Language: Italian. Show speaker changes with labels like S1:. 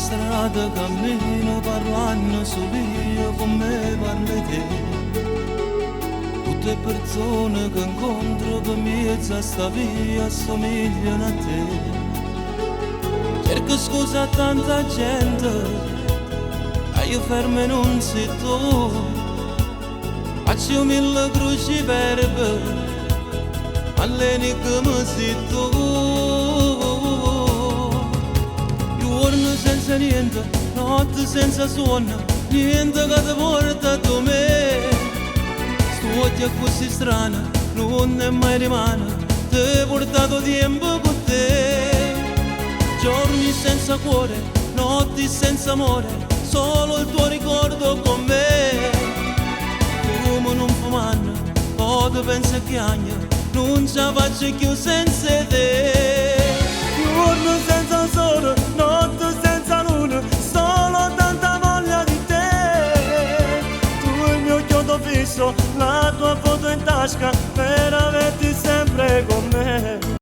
S1: strada cammino parlando solo io con me parli te. Tutte persone che incontro per mezzo a sta via assomigliano a te. Cerco scusa a tanta gente, ma io fermo e non sei tu. Faccio mille cruci verbe, ma l'unica mi sei tu. Giorno senza niente, notte senza suono, niente che ti porta da me. Sto occhio è così strana, non è mai rimane, ti ho portato tempo con te. Giorni senza cuore, notti senza amore, solo il tuo ricordo con me. Come non fumanno, poi ti pensi che agna, non ce la faccio più senza te. Giorno senza sole, notte senza luna, solo tanta voglia di te. Tu il mio chiodo fisso, la tua foto in tasca.